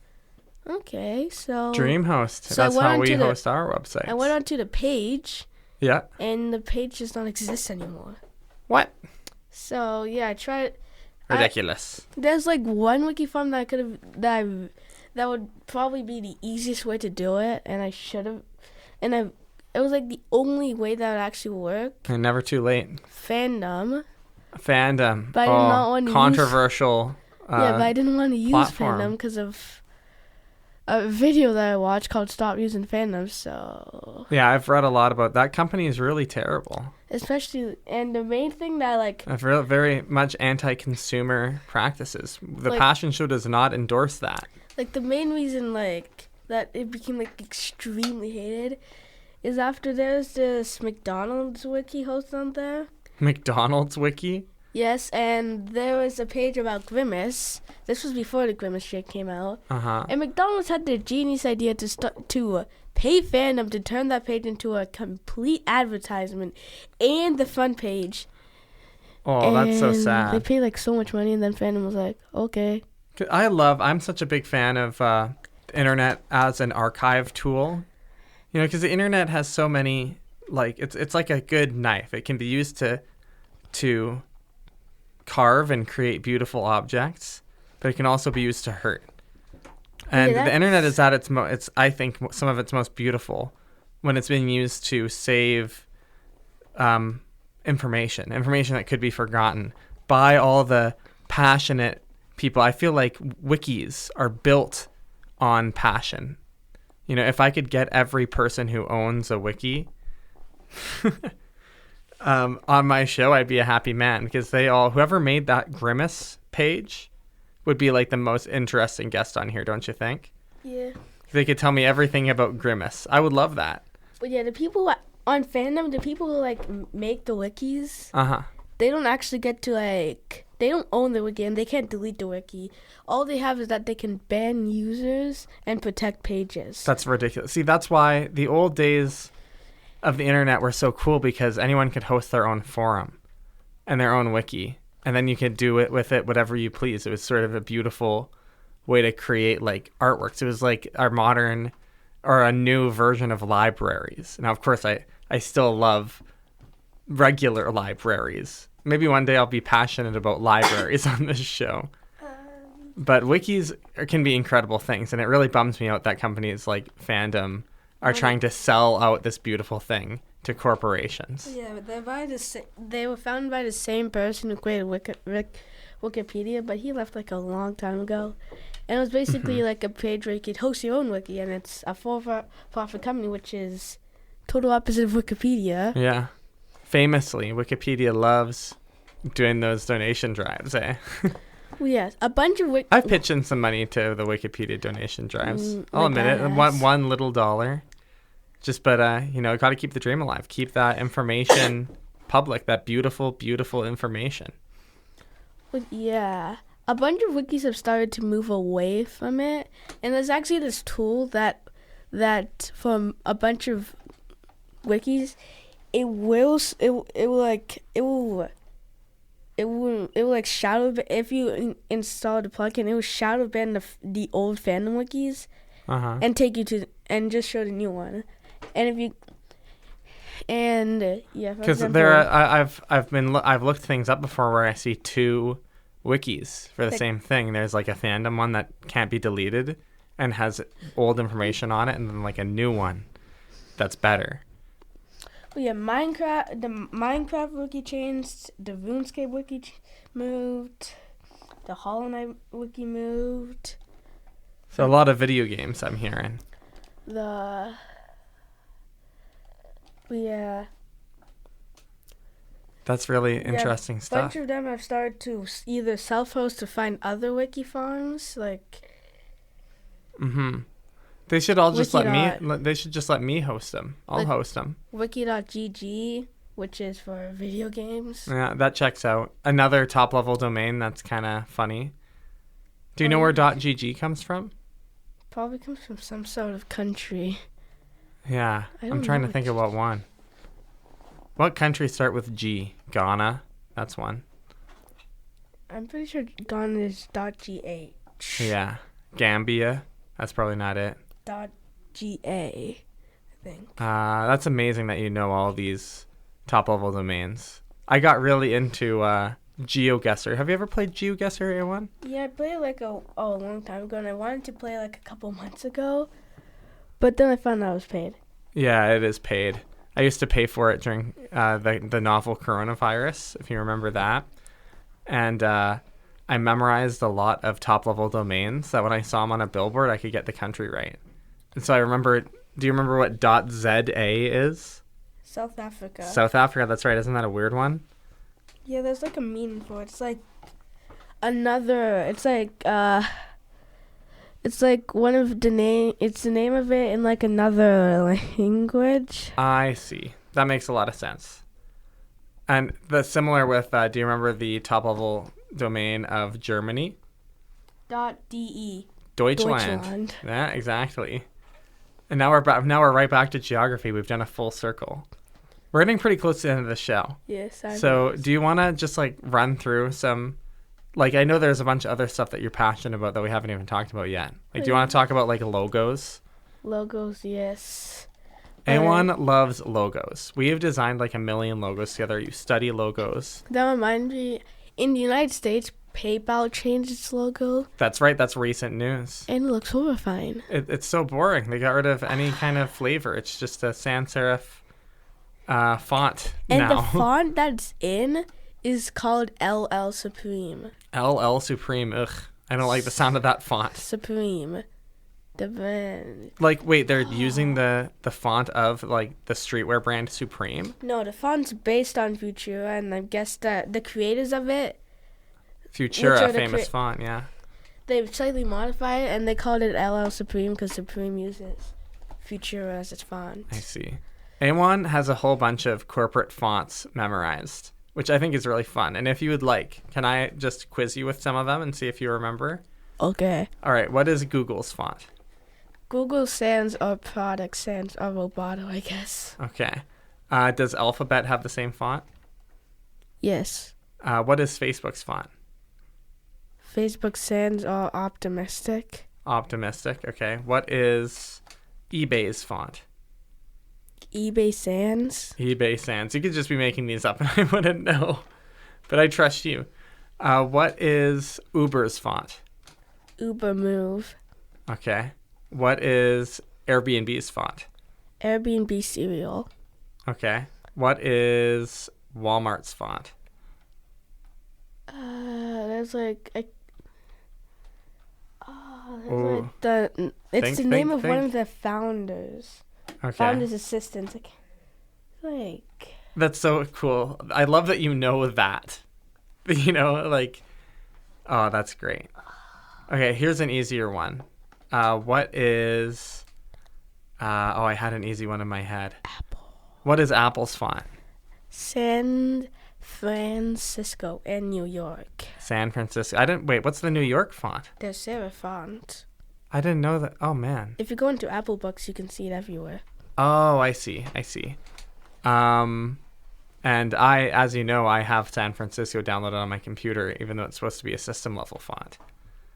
okay, so DreamHost. So that's how we host our website. I went onto the page. Yeah. And the page does not exist anymore. What? So yeah, I tried. Ridiculous. There's like one wiki farm that that would probably be the easiest way to do it, and I should have, it was like the only way that would actually work. And never too late. Fandom. But I did not want to controversial. But I didn't want to use platform. Fandom because of a video that I watched called "Stop Using Fandom." So yeah, I've read a lot about that. Company is really terrible. Especially, and the main thing that I've read very much anti-consumer practices. The Passion Show does not endorse that. Like the main reason that it became extremely hated is after there's this McDonald's wiki host on there. McDonald's wiki? Yes, and there was a page about Grimace. This was before the Grimace shit came out. Uh-huh. And McDonald's had the genius idea to pay fandom to turn that page into a complete advertisement and the front page. Oh, that's so sad. They paid so much money, and then fandom was like, okay. I'm such a big fan of the internet as an archive tool. You know, because the internet has so many, it's like a good knife. It can be used to carve and create beautiful objects, but it can also be used to hurt. And the internet is at its I think some of its most beautiful when it's being used to save information that could be forgotten by all the passionate people. I feel like wikis are built on passion. You know, if I could get every person who owns a wiki on my show, I'd be a happy man, because whoever made that Grimace page would be the most interesting guest on here, don't you think? Yeah. They could tell me everything about Grimace. I would love that. But yeah, the people on Fandom, the people who make the wikis, they don't actually get to they don't own the wiki, and they can't delete the wiki. All they have is that they can ban users and protect pages. That's ridiculous. See, that's why the old days of the internet were so cool, because anyone could host their own forum and their own wiki, and then you could do it with it whatever you please. It was sort of a beautiful way to create artworks. It was like our modern or a new version of libraries. Now, of course, I still love regular libraries. Maybe one day I'll be passionate about libraries on this show. But wikis can be incredible things, and it really bums me out that companies like Fandom are trying to sell out this beautiful thing to corporations. Yeah, but they were founded by the same person who created Wikipedia, but he left like a long time ago. And it was basically like a page where you could host your own wiki, and it's a for-profit company, which is total opposite of Wikipedia. Yeah. Famously, Wikipedia loves doing those donation drives, eh? Well, yes, a bunch of I've pitched in some money to the Wikipedia donation drives. I'll my admit it. dad has. One little dollar. But got to keep the dream alive. Keep that information public, that beautiful, beautiful information. Well, yeah. A bunch of wikis have started to move away from it, and there's actually this tool that from a bunch of wikis, it will shadow if you install the plugin, it will shadow ban the old fandom wikis and take you to and just show the new one. And if you because I've looked things up before where I see two wikis for the same thing. There's like a fandom one that can't be deleted and has old information on it, and then like a new one that's better. Well, yeah, the Minecraft wiki changed, the RuneScape wiki moved, the Hollow Knight wiki moved. So a lot of video games I'm hearing. Yeah. That's really interesting stuff. A bunch of them have started to either self-host or find other wiki farms, like. They should all just let me. They should just let me host them. I'll host them. Wiki.gg, which is for video games. Yeah, that checks out. Another top-level domain that's kind of funny. Do you know where .gg comes from? Probably comes from some sort of country. Yeah, I'm trying to think of what one. What countries start with G? Ghana? That's one. I'm pretty sure Ghana is .gh. Yeah. Gambia? That's probably not it. .ga, I think. That's amazing that you know all these top-level domains. I got really into GeoGuessr. Have you ever played GeoGuessr, A1? Yeah, I played like a long time ago, and I wanted to play like a couple months ago, but then I found out it was paid. Yeah, it is paid. I used to pay for it during the novel coronavirus, if you remember that. And I memorized a lot of top-level domains that when I saw them on a billboard, I could get the country right. And so I remember, do you remember what .za is? South Africa. South Africa, that's right. Isn't that a weird one? Yeah, there's like a meaning for it. It's like it's like one of the name. It's the name of it in like another language. I see. That makes a lot of sense. And that's similar with. Do you remember the top level domain of Germany? .de. Deutschland. Yeah, exactly. And now we're right back to geography. We've done a full circle. We're getting pretty close to the end of the show. Yes. So do you want to just like run through some? Like, I know there's a bunch of other stuff that you're passionate about that we haven't even talked about yet. Like, do you want to talk about, like, logos? Logos, yes. A1 loves logos. We have designed, like, 1 million logos together. You study logos. That reminds me, in the United States, PayPal changed its logo. That's right. That's recent news. And it looks horrifying. It's so boring. They got rid of any kind of flavor. It's just a sans serif font and now. And the font that's in is called LL Supreme. LL Supreme. Ugh. I don't like the sound of that font. Supreme. The brand. Like, wait, they're using the font of, like, the streetwear brand Supreme? No, the font's based on Futura, and I guess that the creators of it... Futura, famous font, yeah. They slightly modified it, and they called it LL Supreme because Supreme uses Futura as its font. I see. A1 has a whole bunch of corporate fonts memorized, which I think is really fun. And if you would like, can I just quiz you with some of them and see if you remember? Okay. All right. What is Google's font? Google Sans or Product Sans or Roboto, I guess. Okay. Does Alphabet have the same font? Yes. What is Facebook's font? Facebook Sans or Optimistic. Optimistic. Okay. What is eBay's font? eBay Sans. eBay Sans. You could just be making these up and I wouldn't know. But I trust you. What is Uber's font? Uber Move. Okay. What is Airbnb's font? Airbnb Serial. Okay. What is Walmart's font? There's like Ooh. it's the name of one think. of the founders. Okay. Founder's assistants. Like That's so cool. I love that you know that. Like, oh, that's great. Okay, here's an easier one. What is... I had an easy one in my head. Apple. What is Apple's font? San Francisco and New York. San Francisco. Wait, what's the New York font? Their serif font. I didn't know that. Oh, man. If you go into Apple Books, you can see it everywhere. Oh, I see. And as you know, I have San Francisco downloaded on my computer, even though it's supposed to be a system level font.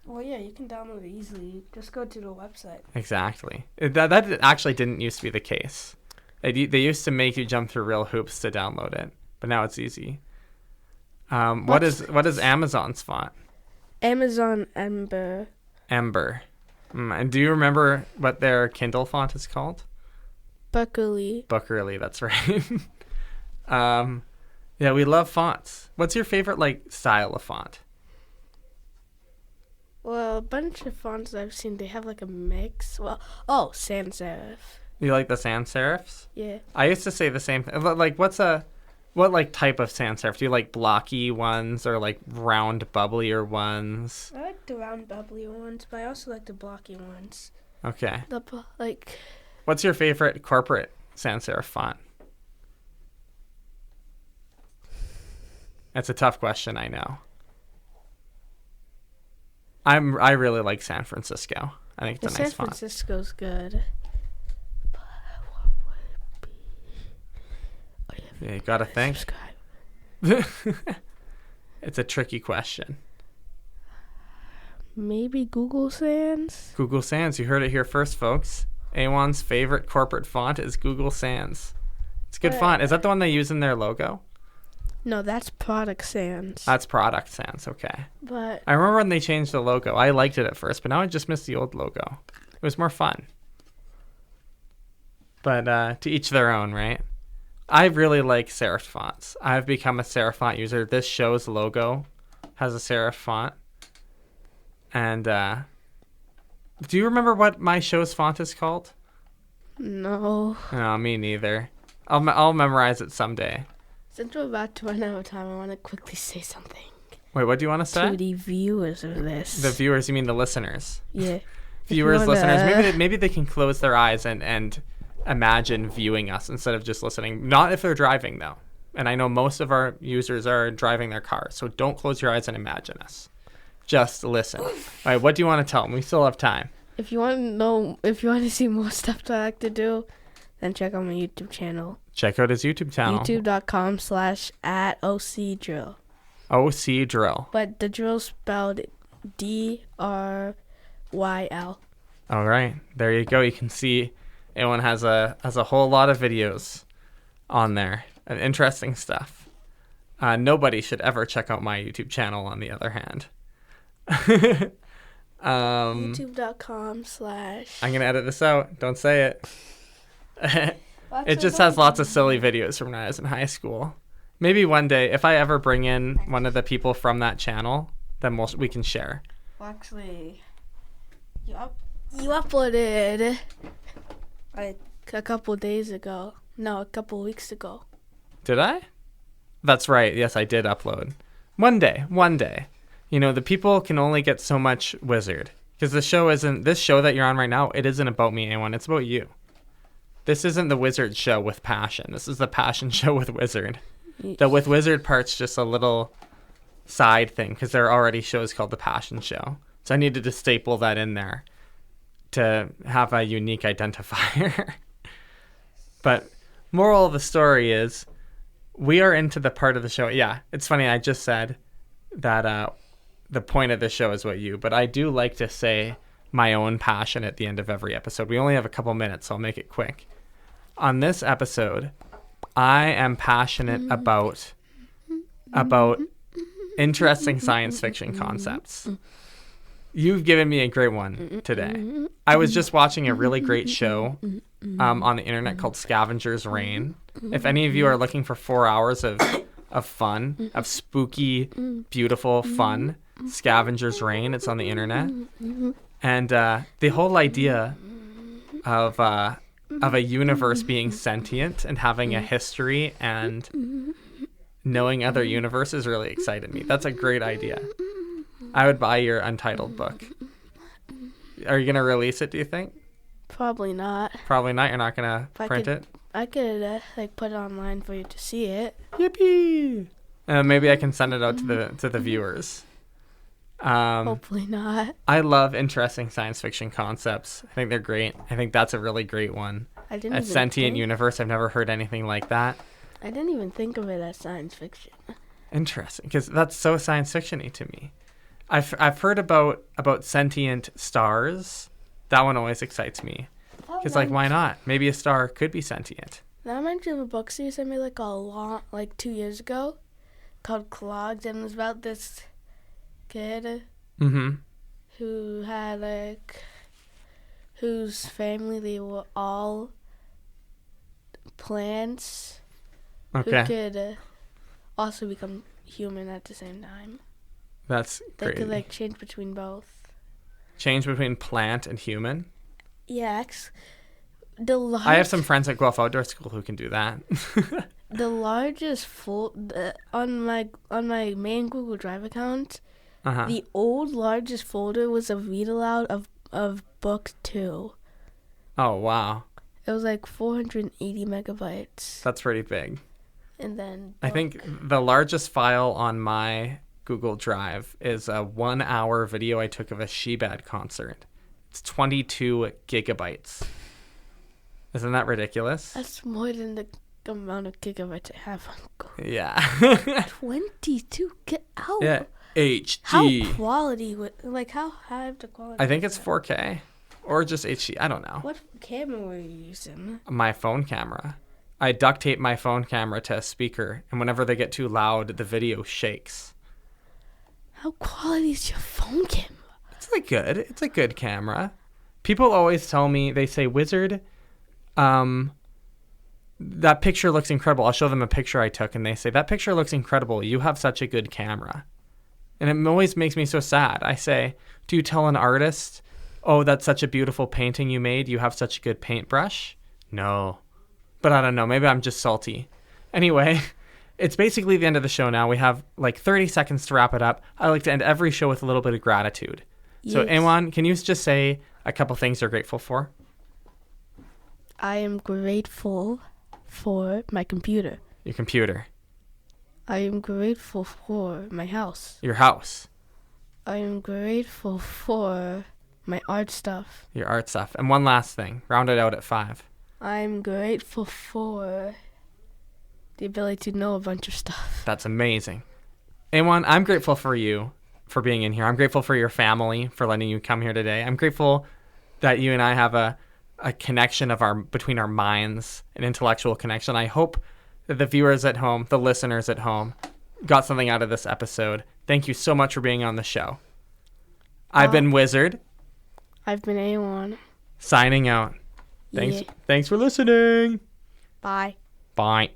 Well, yeah, you can download it easily. Just go to the website. Exactly. That actually didn't used to be the case. They used to make you jump through real hoops to download it, but now it's easy. What is Amazon's font? Amazon Ember. Ember. And do you remember what their Kindle font is called? Buckley. Bookerly, that's right. Yeah, we love fonts. What's your favorite style of font? Well, a bunch of fonts I've seen, they have like a mix. Well, sans serif. You like the sans serifs? Yeah. I used to say the same thing. What type of sans serif? Do you like blocky ones or like round bubblier ones? I like the round bubbly ones, but I also like the blocky ones. Okay. Like. What's your favorite corporate sans serif font? That's a tough question, I know. I really like San Francisco. I think it's a nice font. San Francisco's good. But what would it be? Yeah, you gotta think. Subscribe. It's a tricky question. Maybe Google Sans? Google Sans. You heard it here first, folks. EWAN's favorite corporate font is Google Sans. It's a good font. Is that the one they use in their logo? No, that's Product Sans. That's Product Sans, okay. But I remember when they changed the logo. I liked it at first, but now I just miss the old logo. It was more fun. But to each their own, right? I really like serif fonts. I've become a serif font user. This show's logo has a serif font. And do you remember what my show's font is called? no. No, me neither. I'll memorize it someday. Since we're about to run out of time, I want to quickly say something. Wait, what do you want to say? To the viewers of this. The viewers, you mean the listeners? Yeah. Viewers, listeners, maybe they can close their eyes and imagine viewing us instead of just listening. Not if they're driving, though. And I know most of our users are driving their cars, so don't close your eyes and imagine us. Just listen. All right, what do you want to tell them? We still have time. If you want to see more stuff that I like to do, then check out my YouTube channel. Check out his YouTube channel. YouTube.com/@OCDrill. OC Drill. But the drill's spelled DRYL. All right, there you go. You can see EWAN has a whole lot of videos on there and interesting stuff. Nobody should ever check out my YouTube channel, on the other hand. YouTube.com/ I'm gonna edit this out. Don't say it. It just has lots of silly videos from when I was in high school. Maybe one day, if I ever bring in one of the people from that channel, then we can share. Well, actually, you uploaded like a couple days ago. No, a couple weeks ago. Did I? That's right. Yes, I did upload. One day. You know, the people can only get so much Wizard. Because this show that you're on right now, it isn't about me, A1. It's about you. This isn't the Wizard show with passion. This is the passion show with Wizard. The with Wizard part's just a little side thing because there are already shows called the Passion Show. So I needed to staple that in there to have a unique identifier. But moral of the story is we are into the part of the show. Yeah, it's funny. I just said that the point of the show is what you, but I do like to say my own passion at the end of every episode. We only have a couple minutes, so I'll make it quick. On this episode, I am passionate about interesting science fiction concepts. You've given me a great one today. I was just watching a really great show on the internet called Scavenger's Reign. If any of you are looking for 4 hours of of fun, of spooky, beautiful fun. Scavenger's Reign. It's on the internet. And the whole idea of a universe being sentient and having a history and knowing other universes really excited me. That's a great idea. I would buy your Untitled book. Are you going to release it, do you think? Probably not. Probably not. You're not going to print it? I could like put it online for you to see it. Yippee! Maybe I can send it out to the viewers. Hopefully not. I love interesting science fiction concepts. I think they're great. I think that's a really great one. A sentient universe. I've never heard anything like that. I didn't even think of it as science fiction. Interesting, because that's so science fiction-y to me. I've heard about sentient stars. That one always excites me. Because why not? Maybe a star could be sentient. That reminds me of a book series I made like 2 years ago, called Clogged, and it was about this kid who had whose family, they were all plants who could also become human at the same time. That's great. They could change between both. Change between plant and human? Yeah. I have some friends at Guelph Outdoor School who can do that. The largest on my main Google Drive account, the largest folder was a read aloud of book 2. Oh, wow. It was 480 megabytes. That's pretty big. And then I think the largest file on my Google Drive is a 1-hour video I took of a Shebad concert. It's 22 gigabytes. Isn't that ridiculous? That's more than the amount of gigabytes I have on Google. Yeah. 22 get out. Yeah. HD. How quality how high of the quality? I think it's 4K or just HD. I don't know. What camera were you using? My phone camera. I duct tape my phone camera to a speaker, and whenever they get too loud, the video shakes. How quality is your phone camera? It's a good camera. People always tell me, they say, Wizard, that picture looks incredible. I'll show them a picture I took, and they say, that picture looks incredible. You have such a good camera. And it always makes me so sad. I say, do you tell an artist, oh, that's such a beautiful painting you made. You have such a good paintbrush? No. But I don't know. Maybe I'm just salty. Anyway, it's basically the end of the show now. We have 30 seconds to wrap it up. I like to end every show with a little bit of gratitude. Yes. So, EWAN, can you just say a couple things you're grateful for? I am grateful for my computer. Your computer. I am grateful for my house. Your house. I am grateful for my art stuff. Your art stuff. And one last thing. Round it out at 5. I'm grateful for the ability to know a bunch of stuff. That's amazing. EWAN, I'm grateful for you for being in here. I'm grateful for your family for letting you come here today. I'm grateful that you and I have a connection between our minds, an intellectual connection. I hope that the viewers at home, the listeners at home, got something out of this episode. Thank you so much for being on the show. I've been Wizard. I've been EWAN. Signing out. Thanks for listening. Bye. Bye.